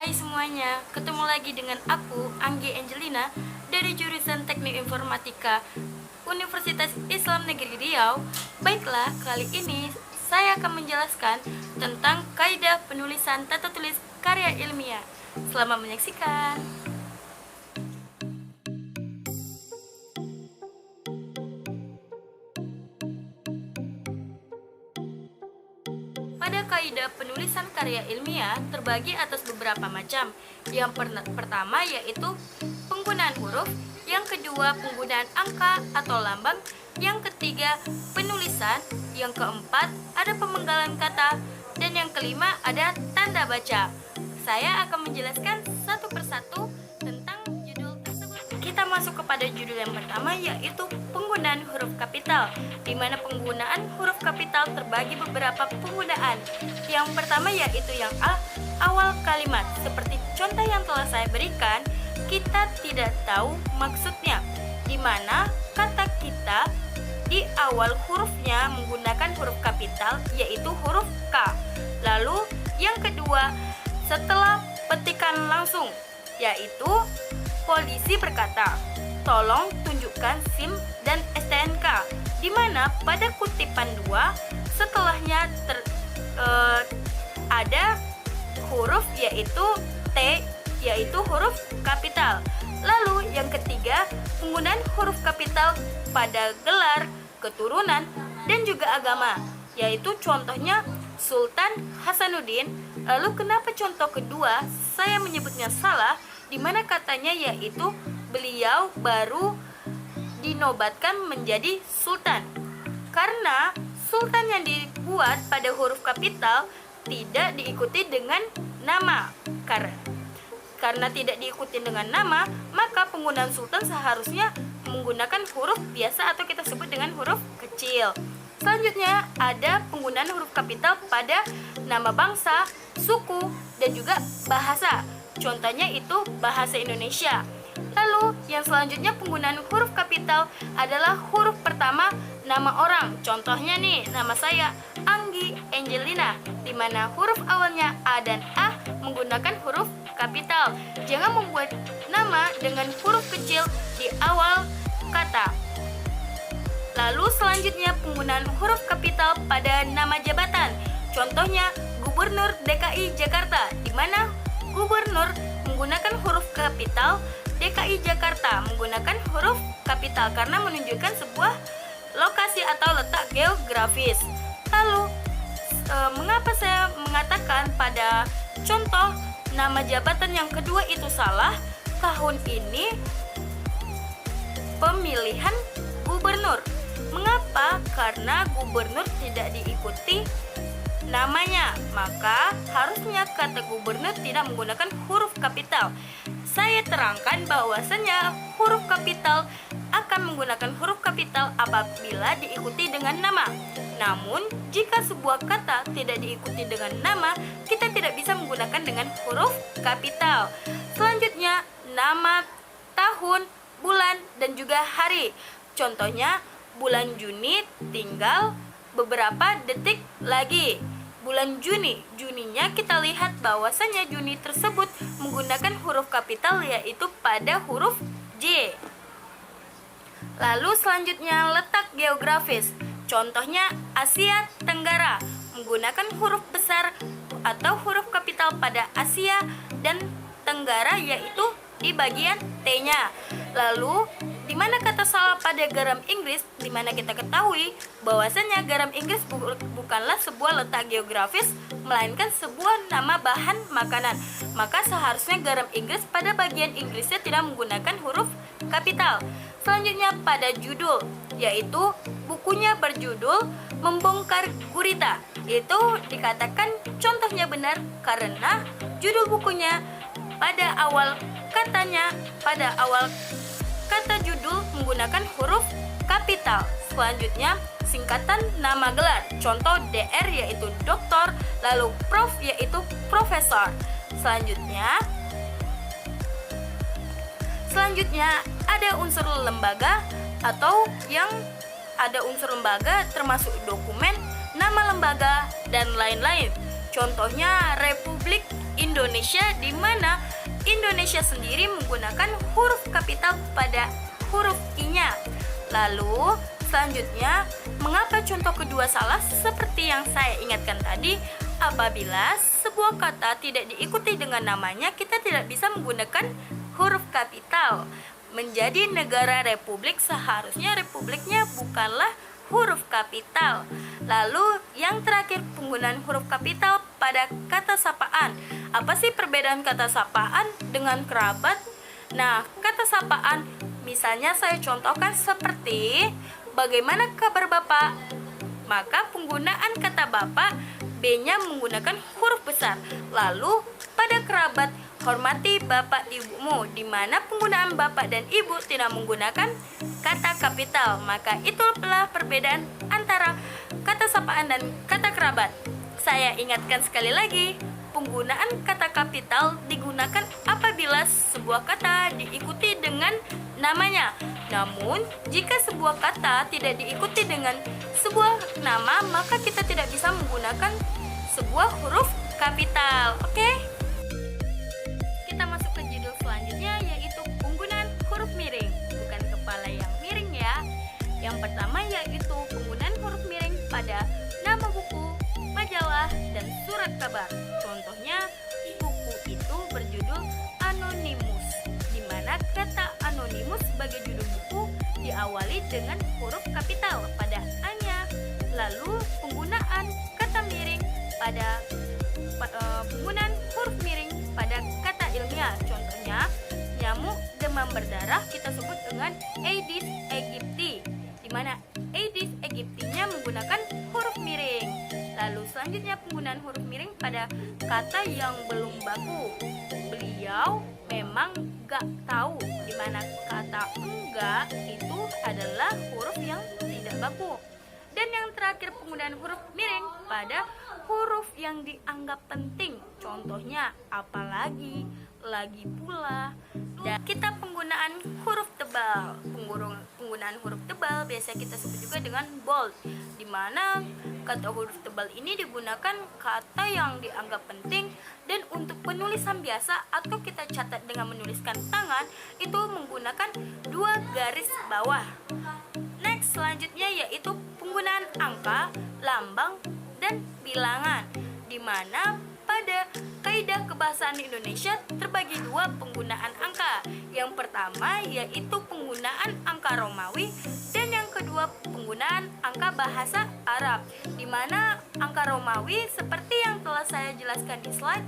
Hai semuanya, ketemu lagi dengan aku, Anggi Angelina, dari jurusan Teknik Informatika Universitas Islam Negeri Riau. Baiklah, kali ini saya akan menjelaskan tentang kaidah penulisan tata tulis karya ilmiah. Selamat menyaksikan. Pada kaidah penulisan karya ilmiah terbagi atas beberapa macam. Yang pertama yaitu penggunaan huruf, yang kedua penggunaan angka atau lambang, yang ketiga penulisan, yang keempat ada pemenggalan kata, dan yang kelima ada tanda baca. Saya akan menjelaskan satu persatu tentang judul tersebut. Kita masuk kepada judul yang pertama yaitu penggunaan huruf kapital, di mana penggunaan huruf kapital terbagi beberapa penggunaan. Yang pertama yaitu yang A, awal kalimat. Seperti contoh yang telah saya berikan, kita tidak tahu maksudnya, di mana kata kita di awal hurufnya menggunakan huruf kapital yaitu huruf K. Lalu yang kedua, setelah petikan langsung, yaitu polisi berkata, tolong tunjukkan SIM dan STNK, di mana pada kutipan 2 setelahnya ada huruf yaitu T, yaitu huruf kapital. Lalu yang ketiga, penggunaan huruf kapital pada gelar, keturunan, dan juga agama, yaitu contohnya Sultan Hasanuddin. Lalu kenapa contoh kedua saya menyebutnya salah, di mana katanya yaitu beliau baru dinobatkan menjadi sultan, karena sultan yang dibuat pada huruf kapital tidak diikuti dengan nama. Karena tidak diikuti dengan nama, maka penggunaan sultan seharusnya menggunakan huruf biasa atau kita sebut dengan huruf kecil. Selanjutnya ada penggunaan huruf kapital pada nama bangsa, suku, dan juga bahasa. Contohnya itu bahasa Indonesia. Lalu yang selanjutnya penggunaan huruf kapital adalah huruf pertama nama orang. Contohnya nih, nama saya Anggi Angelina, di mana huruf awalnya A dan A menggunakan huruf kapital. Jangan membuat nama dengan huruf kecil di awal kata. Lalu selanjutnya penggunaan huruf kapital pada nama jabatan. Contohnya Gubernur DKI Jakarta, di mana Gubernur menggunakan huruf kapital, DKI Jakarta menggunakan huruf kapital karena menunjukkan sebuah lokasi atau letak geografis. Lalu mengapa saya mengatakan pada contoh nama jabatan yang kedua itu salah? Tahun ini pemilihan gubernur. Mengapa? Karena gubernur tidak diikuti namanya, maka harusnya kata gubernur tidak menggunakan huruf kapital. Saya terangkan bahwasanya huruf kapital akan menggunakan huruf kapital apabila diikuti dengan nama. Namun, jika sebuah kata tidak diikuti dengan nama, kita tidak bisa menggunakan dengan huruf kapital. Selanjutnya, nama, tahun, bulan, dan juga hari. Contohnya, bulan Juni tinggal beberapa detik lagi. Bulan Juninya kita lihat bahwasanya Juni tersebut menggunakan huruf kapital yaitu pada huruf J. Lalu selanjutnya letak geografis. Contohnya Asia Tenggara menggunakan huruf besar atau huruf kapital pada Asia dan Tenggara yaitu di bagian T-nya. Lalu di mana kata salah pada garam Inggris, di mana kita ketahui bahwasanya garam Inggris bukanlah sebuah letak geografis, melainkan sebuah nama bahan makanan. Maka seharusnya garam Inggris pada bagian Inggrisnya tidak menggunakan huruf kapital. Selanjutnya pada judul, yaitu bukunya berjudul Membongkar Gurita. Itu dikatakan contohnya benar karena judul bukunya pada awal kata judul menggunakan huruf kapital. Selanjutnya singkatan nama gelar. Contoh DR yaitu doktor, lalu prof yaitu profesor. Selanjutnya ada unsur lembaga atau yang ada unsur lembaga termasuk dokumen, nama lembaga, dan lain-lain. Contohnya Republik Indonesia, di mana Indonesia sendiri menggunakan huruf kapital pada huruf I-nya. Lalu selanjutnya, mengapa contoh kedua salah? Seperti yang saya ingatkan tadi, apabila sebuah kata tidak diikuti dengan namanya, kita tidak bisa menggunakan huruf kapital. Menjadi negara republik, seharusnya republiknya bukanlah huruf kapital. Lalu yang terakhir, penggunaan huruf kapital pada kata sapaan. Apa sih perbedaan kata sapaan dengan kerabat? Nah, kata sapaan misalnya saya contohkan seperti bagaimana kabar Bapak? Maka penggunaan kata Bapak, B-nya menggunakan huruf besar. Lalu pada kerabat, hormati bapak ibumu, di mana penggunaan bapak dan ibu tidak menggunakan kata kapital. Maka itulah perbedaan antara kata sapaan dan kata kerabat. Saya ingatkan sekali lagi, penggunaan kata kapital digunakan apabila sebuah kata diikuti dengan namanya. Namun, jika sebuah kata tidak diikuti dengan sebuah nama, maka kita tidak bisa menggunakan sebuah huruf kapital. Oke? Kita masuk ke judul selanjutnya, yaitu penggunaan huruf miring, bukan kepala yang miring ya. Yang pertama yaitu penggunaan huruf miring pada nama buku, majalah, dan surat kabar. Contohnya, buku itu berjudul Anonymous, di mana kata Anonymous sebagai judul buku diawali dengan huruf kapital pada A-nya. Lalu penggunaan kata miring pada penggunaan huruf miring pada kata ilmiah. Contohnya, nyamuk demam berdarah kita sebut dengan Aedes aegypti, di mana Aedes aegypti-nya menggunakan huruf miring. Lalu selanjutnya penggunaan huruf miring pada kata yang belum baku. Beliau memang gak tahu, di mana kata enggak itu adalah huruf yang tidak baku. Dan yang terakhir, penggunaan huruf miring pada huruf yang dianggap penting. Contohnya, apalagi, lagi pula. Dan kita penggunaan huruf tebal. Penggunaan huruf tebal biasa kita sebut juga dengan bold, di mana kata huruf tebal ini digunakan kata yang dianggap penting. Dan untuk penulisan biasa atau kita catat dengan menuliskan tangan, itu menggunakan 2 garis bawah. Next, selanjutnya yaitu penggunaan angka, lambang, dan bilangan, di mana pada kaidah kebahasaan Indonesia terbagi 2 penggunaan angka. Yang pertama yaitu penggunaan angka Romawi, dan yang kedua penggunaan angka bahasa Arab, di mana angka Romawi seperti yang telah saya jelaskan di slide,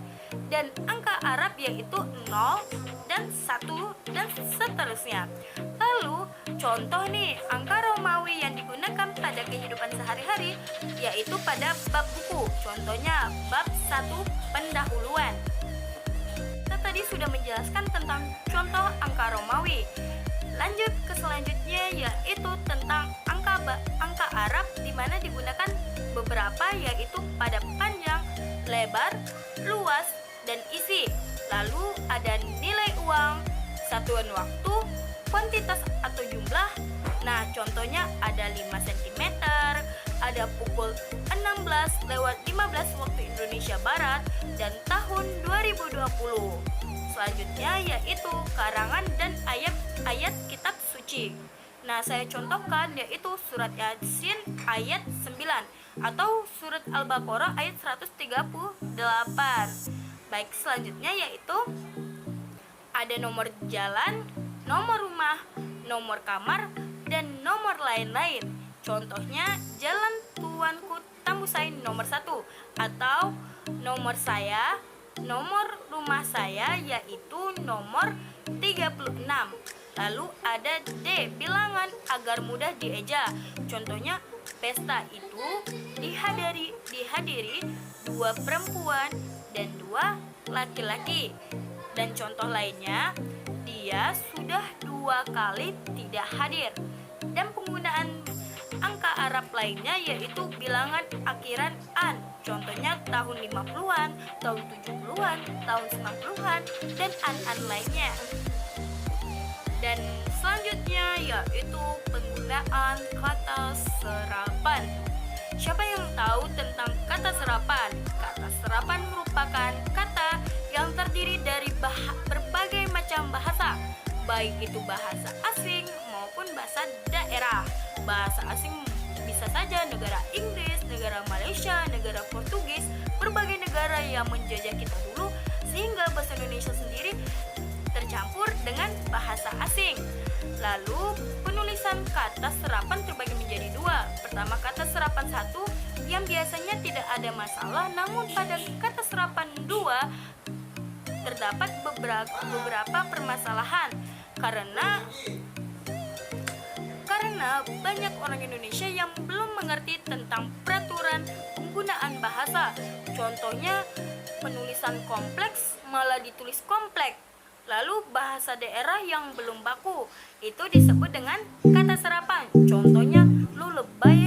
dan angka Arab yaitu 0 dan 1 dan seterusnya. Lalu contoh nih, angka Romawi yang digunakan pada kehidupan sehari-hari yaitu pada bab buku. Contohnya bab 1 pendahuluan. Kita tadi sudah menjelaskan tentang contoh angka Romawi. Lanjut ke selanjutnya yaitu tentang angka Arab, di mana digunakan beberapa yaitu pada panjang, lebar, luas, dan isi. Lalu ada nilai uang, satuan waktu, kuantitas atau jumlah. Nah, contohnya ada 5 cm, ada pukul 16:15 waktu Indonesia Barat, dan tahun 2020. Selanjutnya yaitu karangan dan ayat-ayat kitab suci. Nah, saya contohkan yaitu surat Yasin ayat 9 atau surat Al-Baqarah ayat 138. Baik, selanjutnya yaitu ada nomor jalan, nomor rumah, nomor kamar, dan nomor lain-lain. Contohnya jalan Tuanku Tambusain nomor 1, atau nomor saya, nomor rumah saya yaitu nomor 36. Lalu ada D, bilangan agar mudah dieja. Contohnya pesta itu dihadiri 2 perempuan dan 2 laki-laki. Dan contoh lainnya, dia sudah 2 kali tidak hadir. Dan penggunaan angka Arab lainnya yaitu bilangan akhiran an. Contohnya tahun 50-an, tahun 70-an, tahun 90-an, dan an-an lainnya. Dan selanjutnya yaitu penggunaan kata serapan. Siapa yang tahu tentang kata serapan? Kata serapan merupakan kata yang terdiri dari berbagai macam bahasa, baik itu bahasa asing maupun bahasa daerah. Bahasa asing bisa saja negara Inggris, negara Malaysia, negara Portugis, berbagai negara yang menjajah kita dulu, sehingga bahasa Indonesia sendiri tercampur dengan bahasa asing. Lalu penulisan kata serapan terbagi menjadi dua. Pertama, kata serapan 1 yang biasanya tidak ada masalah, namun pada kata serapan 2 terdapat beberapa permasalahan karena banyak orang Indonesia yang belum mengerti tentang peraturan penggunaan bahasa. Contohnya, penulisan kompleks malah ditulis kompleks. Lalu bahasa daerah yang belum baku itu disebut dengan kata serapan. Contohnya, lu lebay